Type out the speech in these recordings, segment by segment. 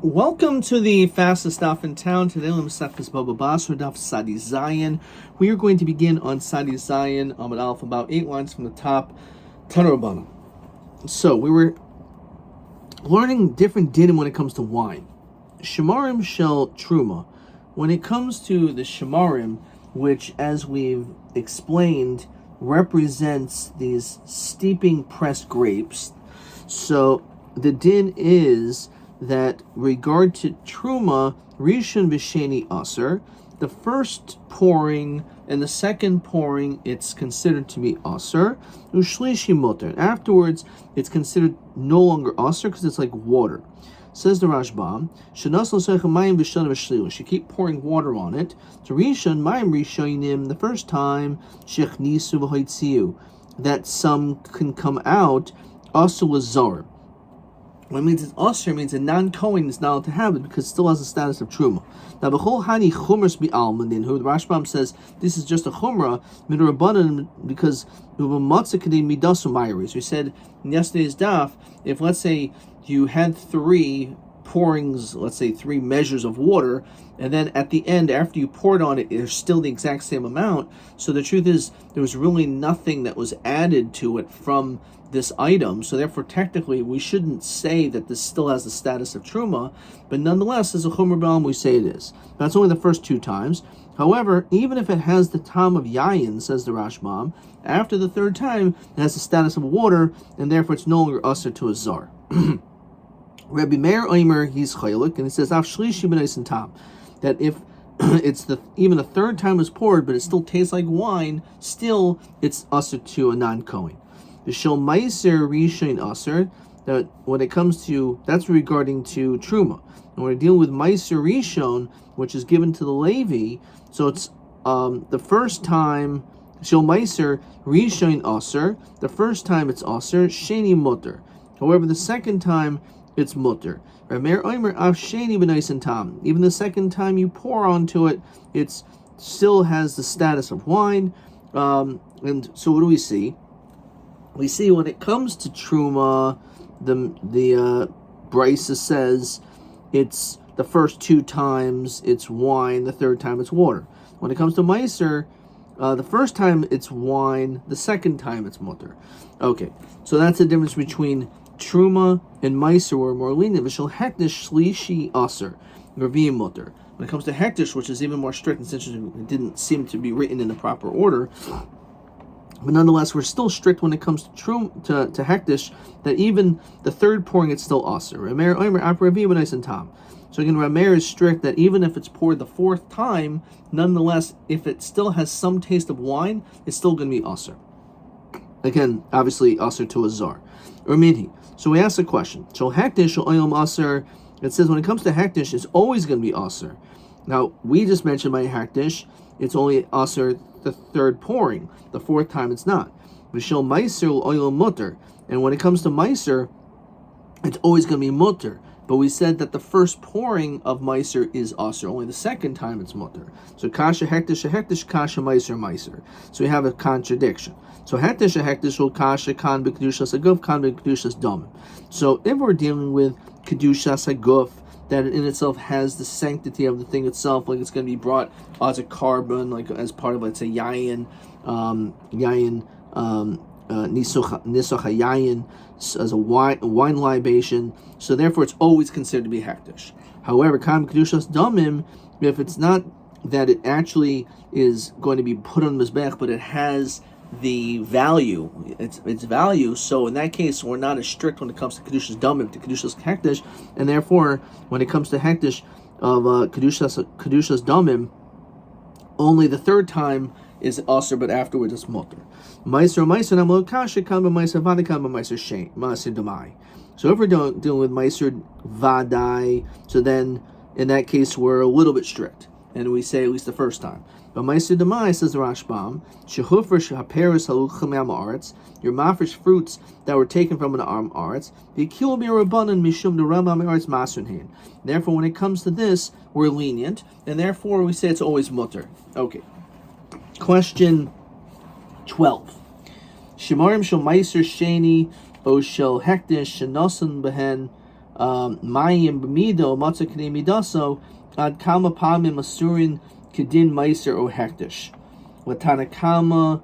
Welcome to the fastest stop in town. Today, Lemsachas Bava Batra Daf Sadi Zayin. We are going to begin on Sadi Zayin Amud Aleph, about 8 lines from the top. Tanurabana. So we were learning different dinim when it comes to wine. Shemarim shel truma. When it comes to the shemarim, which, as we've explained, represents these steeping pressed grapes. So the din is that regard to truma, rishon v'sheni aser, the first pouring and the second pouring, it's considered to be aser. Ushlishi muter. Afterwards, it's considered no longer aser because it's like water. Says the Rashba, she keep pouring water on it. To rishon mayim rishonim, the first time shechnisu v'hoitziu, that some can come out aser lazar. What it means is Osir means a non-Kohen is not allowed to have it because it still has the status of Truma. Now, B'chol Hani Chumras B'Almanin, who the Rashbam says this is just a Chumra, Midrabanan, because we said in yesterday's daf, if let's say you had 3 pourings, let's say 3 measures of water, and then at the end, after you poured on it, it's still the exact same amount. So the truth is, there was really nothing that was added to it from this item, so therefore technically we shouldn't say that this still has the status of truma, but nonetheless as a chomer b'alm we say it is. That's only the first 2 times. However, even if it has the tam of yayin, says the Rashbam, after the 3rd time it has the status of water, and therefore it's no longer usher to a zar. Rabbi Meir Omer, he's chaylik, and he says af shlishi b'nais and tam, that if it's even the 3rd time is poured, but it still tastes like wine, still it's usher to a non-kohen. The shel meiser rishon aser, that when it comes to, that's regarding to truma, and we're dealing with meiser rishon, which is given to the Levi. So it's the first time shel meiser rishon aser. The first time it's aser sheni mutter. However, the second time it's mutter. Ramer oimer af sheni b'nais and tam. Even the second time you pour onto it, it's still has the status of wine. And so what do we see? We see when it comes to truma, the Brisa says it's the first 2 times it's wine, the 3rd time it's water. When it comes to meiser, the first time it's wine, the second time it's mutter. Okay, so that's the difference between truma and meiser, or more lenient. V'shel hektish shlishi aser, revi'im mutter. When it comes to hektish, which is even more strict, and since it didn't seem to be written in the proper order, but nonetheless, we're still strict when it comes to hektish, that even the 3rd pouring, it's still aser. So again, Rameir is strict that even if it's poured the 4th time, nonetheless, if it still has some taste of wine, it's still going to be aser. Again, obviously, aser to a zar. So we ask the question. So hektish or oyom aser, it says when it comes to hektish, it's always going to be aser. Now, we just mentioned by hektish, it's only aser the 3rd pouring. The 4th time it's not. V'shel meiser oil mutter. And when it comes to meiser, it's always going to be mutter. But we said that the first pouring of meiser is aser. Only the 2nd time it's mutter. So kasha hektish, kasha meiser. So we have a contradiction. So hektish will kasha kan b'kedushas haguf, kan b'kedushas damim. So if we're dealing with kedushas haguf, that in itself has the sanctity of the thing itself, like it's going to be brought as a carbon, like as part of, let's say, yayin, nisuch yayin, as a wine libation. So therefore, it's always considered to be hektish. However, kam kedushas damim, if it's not that it actually is going to be put on mizbech, but it has the value, its value. So in that case, we're not as strict when it comes to kedushas damim to kedushas hektish, and therefore, when it comes to hektish of kedushas damim, only the 3rd time is aser, but afterwards it's mutter. Meiser namlo kasha kan b'meiser vadai kan b'meiser shein meiser damai. So if we're dealing with meiser vadai, so then in that case we're a little bit strict, and we say at least the first time. But meiser damai, says the Rashbam, shehufresh haperis haluchim aretz, your mafresh fruits that were taken from an aretz, v'kil b'rabanan mishum derambam aretz masrin. Therefore, when it comes to this, we're lenient, and therefore we say it's always mutter. Okay. Question 12. Shemarim shel meiser sheni o shel hektish shenosan behen mayim b'mido matzah k'nei midaso ad kama pamim asurin kedin meiser o hektish. Latanakama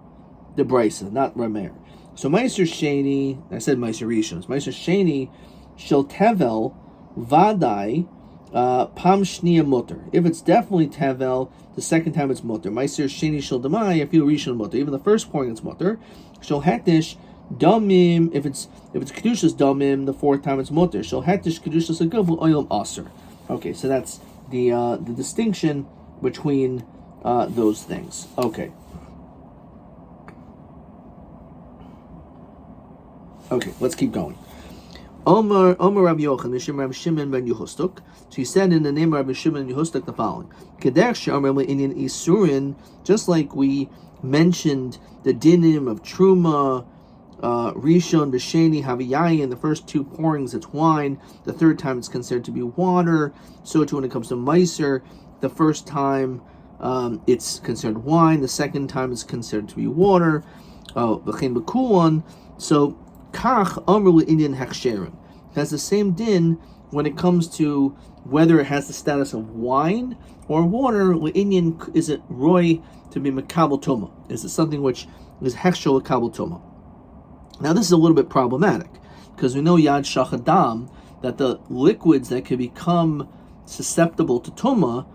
the brisa, not Rameir. So meiser sheni, I said meiser rishon. Meiser sheni shel tevel vadai pam shnia mutter. If it's definitely tevel, the second time it's mutter. Meiser sheni shel demai, if you rishon mutter. Even the first pouring it's mutter. Shel hektish damim, if it's kedushas damim, the fourth time it's mutter. Shel hektish kedushas agavu oilam aser. Okay, so that's the distinction between those things. Okay. Okay, let's keep going. Omer Rabbi Yochanan, Mishim Rabbi Shimon ben Yehustuk. So he said in the name of Rabbi Shimon ben Yehustuk the following: Kedech she'omer le'inyan isurin, just like we mentioned the dinim of truma, rishon, b'sheni, haviyayin, the first two pourings it's wine, the third time it's considered to be water. So too when it comes to meiser, the first time it's considered wine, the second time it's considered to be water. V'chein b'kulon. So Kach Amru Indian Haksherim has the same din when it comes to whether it has the status of wine or water. Indian, is it roy to be makabel tuma? Is it something which is hechshel makabel tuma? Now this is a little bit problematic because we know Yad Shachadam that the liquids that can become susceptible to tuma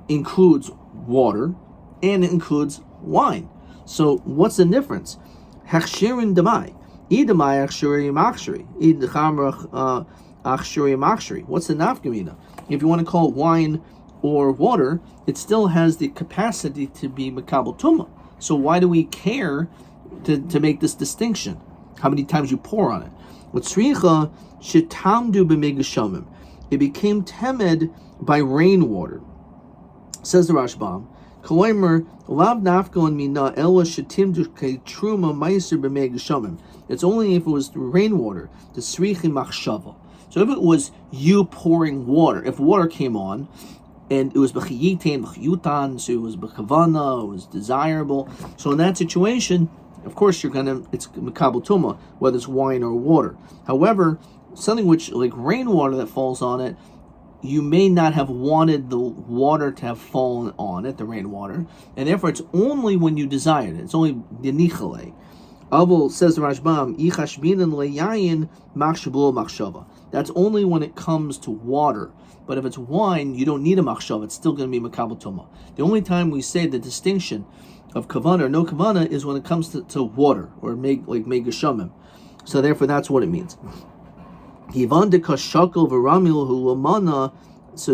includes water and it includes wine. So what's the difference? Haksherin demai. What's the nafkamina? If you want to call it wine or water, it still has the capacity to be makabel tuma. So why do we care to make this distinction? How many times you pour on it? It became temed by rainwater. Says the Rashbam. It's only if it was rainwater, the srichi machshava. So if it was you pouring water, if water came on, and it was b'chiyitain, b'chiyutan, so it was b'kavana, it was desirable. So in that situation, of course it's makabel tuma, whether it's wine or water. However, something which, like rainwater that falls on it, you may not have wanted the water to have fallen on it, the rainwater, and therefore it's only when you desired it. It's only the nichale. Avol, says the Rashbam, ichashbinan leyayin machshabul machshava. That's only when it comes to water. But if it's wine, you don't need a machshava. It's still going to be makabel tuma. The only time we say the distinction of kavana or no kavana is when it comes to water or like megashamim. So therefore, that's what it means. So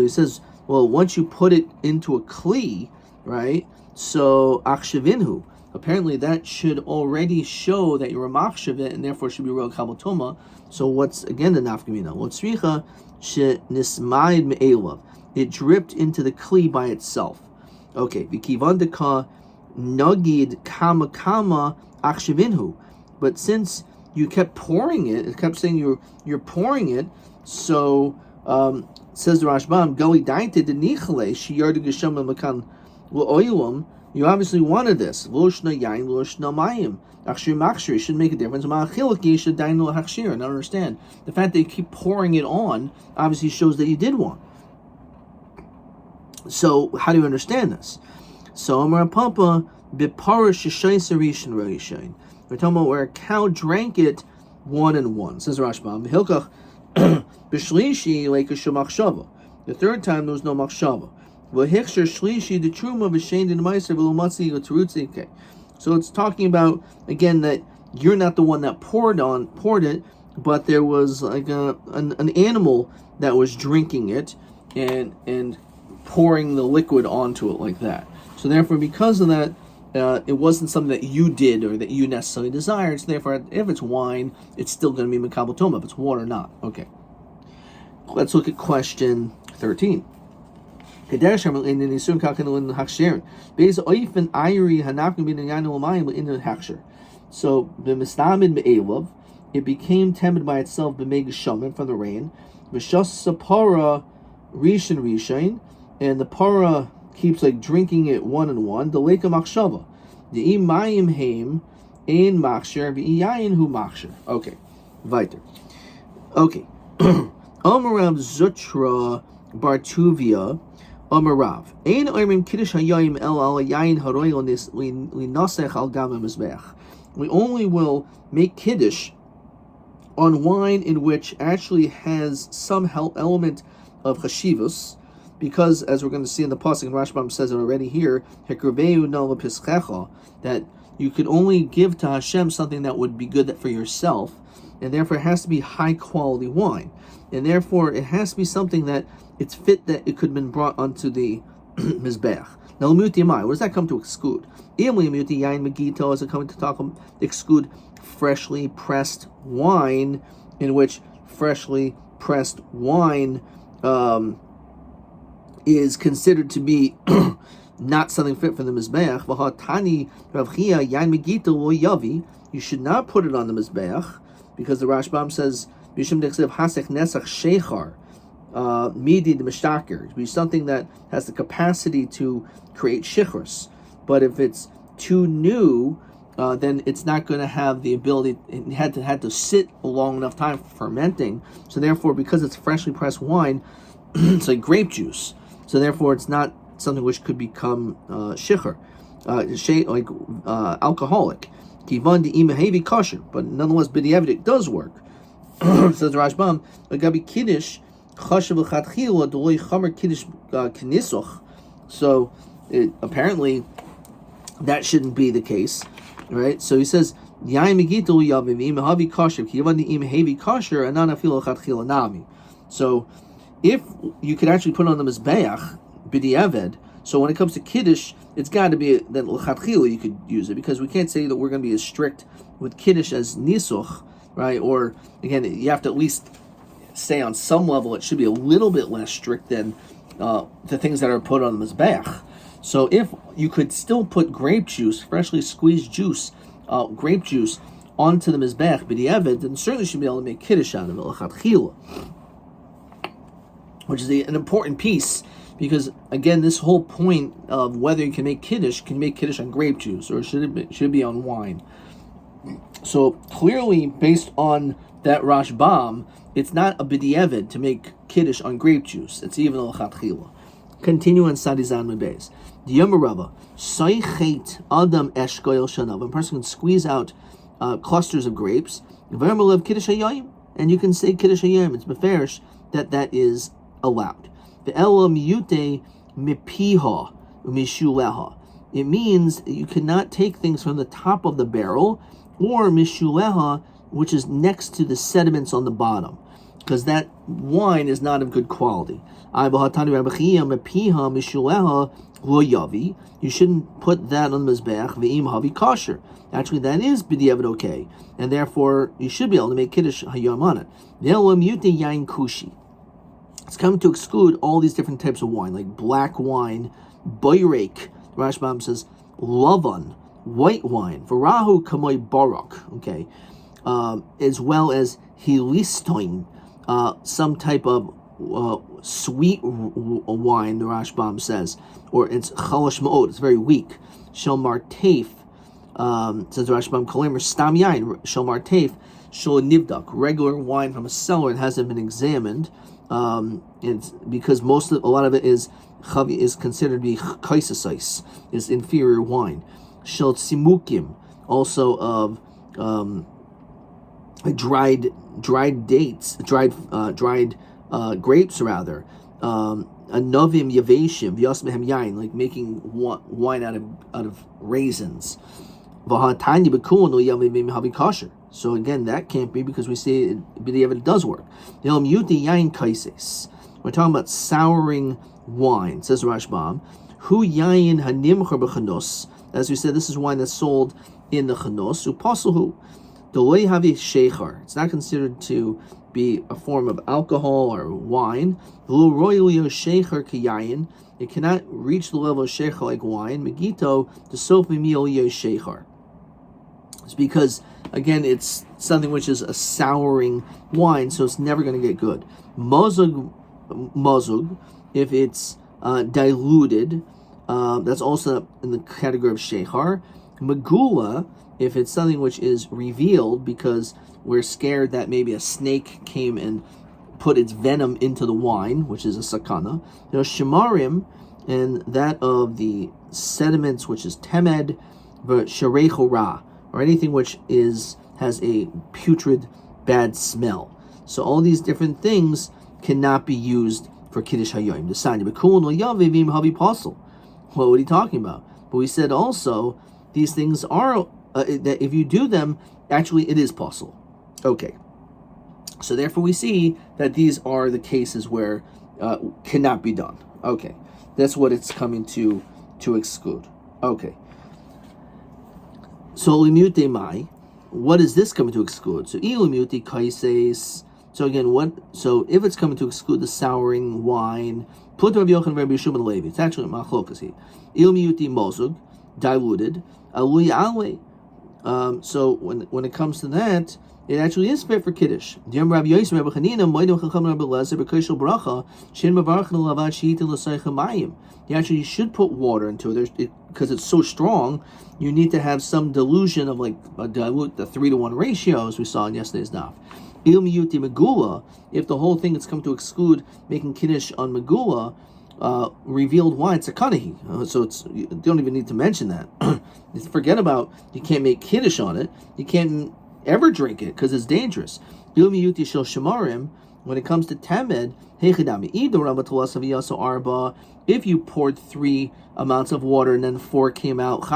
he says, well, once you put it into a kli, right? So akshavinhu. Apparently, that should already show that you're a machshav and therefore should be real kabel tuma. So what's again the nafkamina? Well, tzricha she nismaid me'elav. It dripped into the kli by itself. Okay, v'kivandaka nagid kama akshavinhu. But since you kept pouring it, it kept saying you're pouring it. So says the Rashbam, gali daite de nichale shiyardu gesham makan lo'oilam. You obviously wanted this. Loshna yain, loshna mayim. Akshir makshir should make a difference. Ma'achilaki should dain lo hakshir. I don't understand. The fact that you keep pouring it on obviously shows that you did want. So how do you understand this? So Amar Papa bipara shishaysa rishon rishon. We're talking about where a cow drank it 1 and 1. Says Rashbam. Hilkach b'shlishi like a shemachshava. The third time there was no machshava. So it's talking about again that you're not the one that poured it, but there was like an animal that was drinking it and pouring the liquid onto it like that. So therefore, because of that, it wasn't something that you did or that you necessarily desired. So therefore, if it's wine, it's still going to be makabel tuma. If it's water, not. Okay. Let's look at question 13. So the mistamid me'elav, it became tempered by itself b'megashamim from the rain. V'shas para rishon, and the para keeps like drinking it 1 and 1. The lake of machshava, the imayim heim ein machsher v'iyayin hu machsher. Okay, weiter. Okay. Amarav Zutra Bartuvia Amarav. Ein oimrim kiddush hayayim el al yayin haroy linasech al gam mizbech. We only will make kiddush on wine in which actually has some element of chashivus, because as we're going to see in the pasuk, and Rashbam says it already here, that you could only give to Hashem something that would be good for yourself, and therefore it has to be high quality wine, and therefore it has to be something that it's fit that it could have been brought onto the mizbeach. Now, what does that come to exclude? Is it coming to exclude freshly pressed wine, in which freshly pressed wine is considered to be not something fit for the mizbeach? You should not put it on the mizbeach, because the Rashbam says midi the mishtaker, to be something that has the capacity to create shichros. But if it's too new, then it's not going to have the ability. It had to sit a long enough time for fermenting. So therefore, because it's freshly pressed wine, it's like grape juice. So therefore, it's not something which could become shicher, like alcoholic. Kivan de imahevi kosher, but nonetheless, b'diavad it does work. Says the Rashbam, agabi kiddush chashav l'chatchila d'loy chamer kiddush k'nisoch. So apparently, that shouldn't be the case, right? So he says, "Yain megitul yavim imahavi kosher kivan de imahevi kosher anan afil l'chatchila nami." So if you could actually put on them as mizbeach b'diavad, so when it comes to kiddush, it's got to be that l'chatchila you could use it, because we can't say that we're going to be as strict with kiddush as nisuch, right? Or again, you have to at least say on some level it should be a little bit less strict than the things that are put on the mizbeach. So if you could still put grape juice, freshly squeezed juice, grape juice, onto the mizbeach b'diavad, then certainly should be able to make kiddush out of it l'chatchila, which is an important piece, because again, this whole point of whether you can make kiddush on grape juice, or should it be on wine. So clearly, based on that Rashbam, it's not a b'diavad to make kiddush on grape juice. It's even a l'chatchila. Continue on Sadizan Mebez. The Yomarava Soichet Adam Eshkoil Shanav. A person can squeeze out clusters of grapes. Vermalev Kiddush Hayayim, and you can say Kiddush Hayayim. It's beferish that is allowed. The Ela Miyute Mipiha Mishuleha. It means that you cannot take things from the top of the barrel, or Mishuleha, which is next to the sediments on the bottom, because that wine is not of good quality. You shouldn't put that on the mizbeach v'im havi kosher. Actually, that is b'diavad okay, and therefore you should be able to make kiddush hayom on it. Yain kushi. It's coming to exclude all these different types of wine, like black wine, boyrek. Rashbam says lavan, white wine, v'rahu kamoy barak. Okay, as well as hilistoin, some type of sweet wine, the Rashbam says, or it's chalash ma'od, it's very weak. Shel martef, says the Rashbam, kolemer stam yain, shel martef, shel nivdak, regular wine from a cellar that hasn't been examined. It's because a lot of it is considered to be kaisasais, is inferior wine. Shel tsimukim, also of dried dates, dried grapes rather. Anovim yaveshim v'yasmehem yain, like making wine out of raisins. V'hatanya b'kuon lo yavim havi kosher. So again, that can't be, because we say it does work. We're talking about souring wine, says Rashbam. Hu yain hanimcher b'chanos. As we said, this is wine that's sold in the chanos. Upasulhu doloi havi sheichar. It's not considered to be a form of alcohol or wine. It cannot reach the level of sheichar like wine. Megito the sofi miolio sheichar. It's because, again, it's something which is a souring wine, so it's never going to get good. Mozug, if it's diluted, that's also in the category of sheichar. Megula, if it's something which is revealed because we're scared that maybe a snake came and put its venom into the wine, which is a sakana. There's shemarim, and that of the sediments, which is temed, sharecho ra, or anything which has a putrid, bad smell. So all these different things cannot be used for Kiddush Hayoim. What are you talking about? But we said also, these things are, that if you do them, actually it is possible. Okay. So therefore we see that these are the cases where cannot be done. Okay. That's what it's coming to exclude. Okay. So limute mai, what is this coming to exclude? So ilimute kaises. So again, so if it's coming to exclude the souring wine, it's actually machlokas here. Ilimute mozug, diluted. So when it comes to that, it actually is fit for Kiddush. You actually should put water into it because it's so strong. You need to have some dilution of dilute the 3-to-1 ratio, as we saw in yesterday's daf. If the whole thing is come to exclude making Kiddush on Megula, revealed wine, it's a kanahi. So you don't even need to mention that. Forget about, you can't make Kiddush on it. You can't ever drink it because it's dangerous. When it comes to Tamed, if you poured 3 amounts of water and then 4 came out,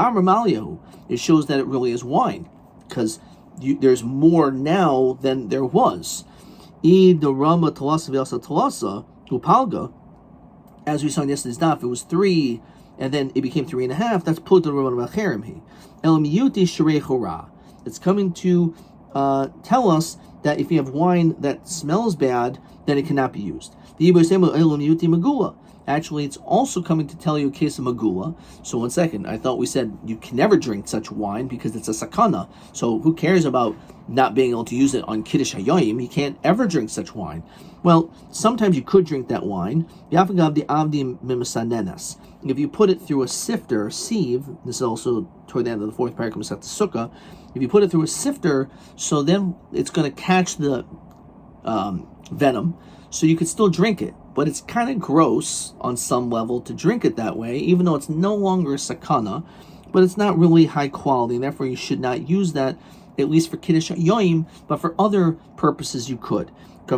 it shows that it really is wine because there's more now than there was. As we saw in yesterday's daf, it was 3 and then it became 3.5. That's put the Rabban Macherim. It's coming to tell us that if you have wine that smells bad, then it cannot be used. Actually, it's also coming to tell you a case of magula. So 1 second, I thought we said you can never drink such wine because it's a sakana. So who cares about not being able to use it on Kiddush Hayoim? You can't ever drink such wine. Well, sometimes you could drink that wine. If you put it through a sifter, sieve, this is also toward the end of the 4th paragraph of the Sukkah, if you put it through a sifter, so then it's going to catch the venom, so you could still drink it. But it's kind of gross on some level to drink it that way, even though it's no longer a sakana, but it's not really high quality, and therefore you should not use that, at least for Kiddush Yoim, but for other purposes you could. So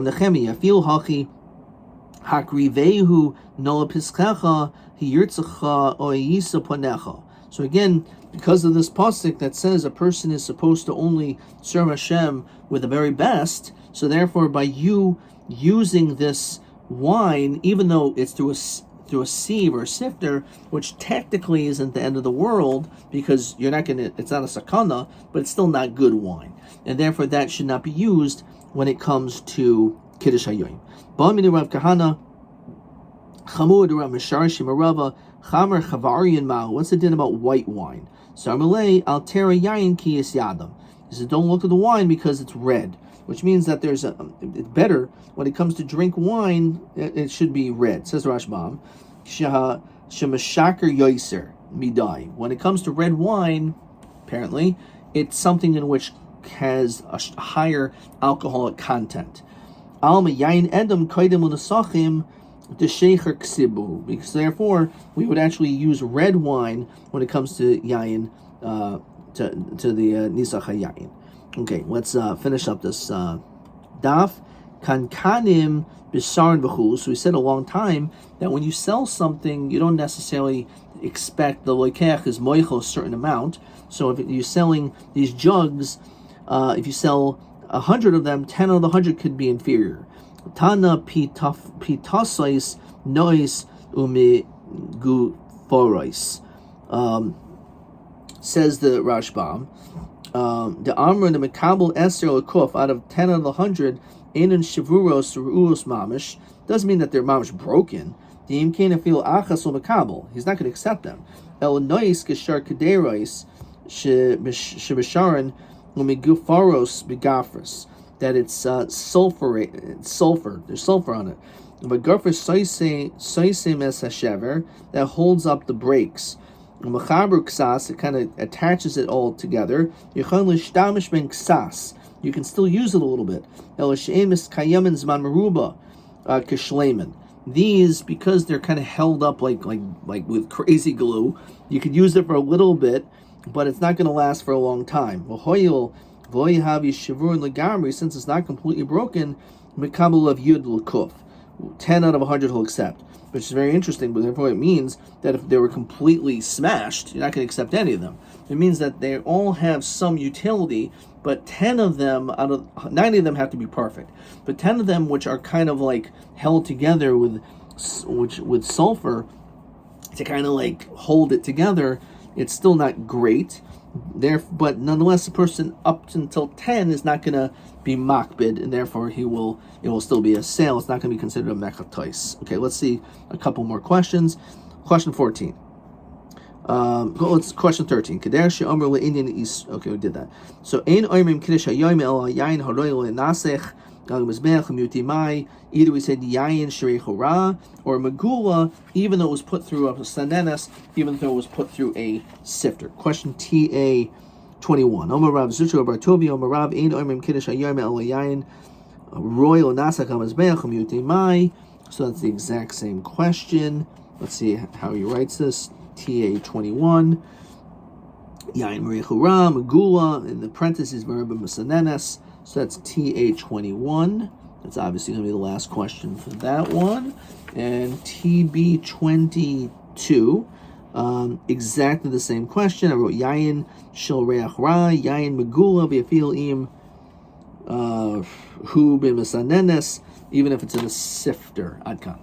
again, because of this pasuk that says a person is supposed to only serve Hashem with the very best, so therefore by you using this wine, even though it's through a sieve or a sifter, which technically isn't the end of the world because it's not a sakana, but it's still not good wine, and therefore that should not be used when it comes to Kiddush Hayoim. Ba'aminu Rav Kahana, Chamur Rav Mishar Shimarava, Chamer Chavarian Ma'u. What's the din about white wine? Sarmalei Altera Yain Kiyas Yadam. He said, don't look at the wine because it's red, which means that it's better when it comes to drink wine, it should be red. Says Rashbam, Shemashakar Yoiser Midai. When it comes to red wine, apparently, it's something in which has a higher alcoholic content. Alma Yain Edom Kaidem Unasachim Deshecher Ksibu. Because therefore, we would actually use red wine when it comes to Yain, to the Nisach HaYain. Okay, let's finish up this daf. Kankanim Bisharin V'chu. So we said a long time that when you sell something, you don't necessarily expect the loikech is moichel a certain amount. So if you're selling these jugs, if you sell 100 of them, 10 of the 100 could be inferior. Tana pitasais nois umiguforais. Says the Rashbam, the Amr and the Mekabel Esther Lekuf out of 10 of the 100, Enon Shivuros Ru'us Mamish, doesn't mean that they're Mamish broken. The Imkana feel Achas or Mekabel, he's not going to accept them. El Nois Geshar Kaderais Shibasharan Umigufaros Begafris, that it's sulfur, there's sulfur on it. But Gafris Soisem Es Hashever, that holds up the brakes. It kind of attaches it all together. You you can still use it a little bit. El she'emis kayamin zman meruba kishleiman. These, because they're kind of held up like with crazy glue, you could use it for a little bit, but it's not going to last for a long time. Since it's not completely broken, Mikabel of Yud L'Kuf. 10 out of 100 will accept, which is very interesting, but therefore it means that if they were completely smashed, you're not going to accept any of them. It means that they all have some utility, but 10 of them out of 90 of them have to be perfect. But 10 of them, which are kind of like held together with sulfur to kind of like hold it together, it's still not great. But nonetheless, the person up until 10 is not going to be makbid, and therefore it will still be a sale. It's not going to be considered a mechatois. Okay, let's see a couple more questions. Question 14. Question 13. Okay, we did that. So, either we said yayin shrei chora or megula, even though it was put through a sanenes, even though it was put through a sifter. Question TA 21. Omar Rav Zutra Bartovi Omar Rav ein oimrim kiddush hayoyim el yayin royal nasak hamazbeach muti mai. So that's the exact same question. Let's see how he writes this. TA 21. Yayin shrei chora megula, in the parentheses meribah masanenes. So that's TA 21. That's obviously going to be the last question for that one. And TB 22, exactly the same question. I wrote Yayin Shel Reach Ra, Yayin Megula V'Yafil Im Hu B'Mesanenes, even if it's in a sifter. Adkan.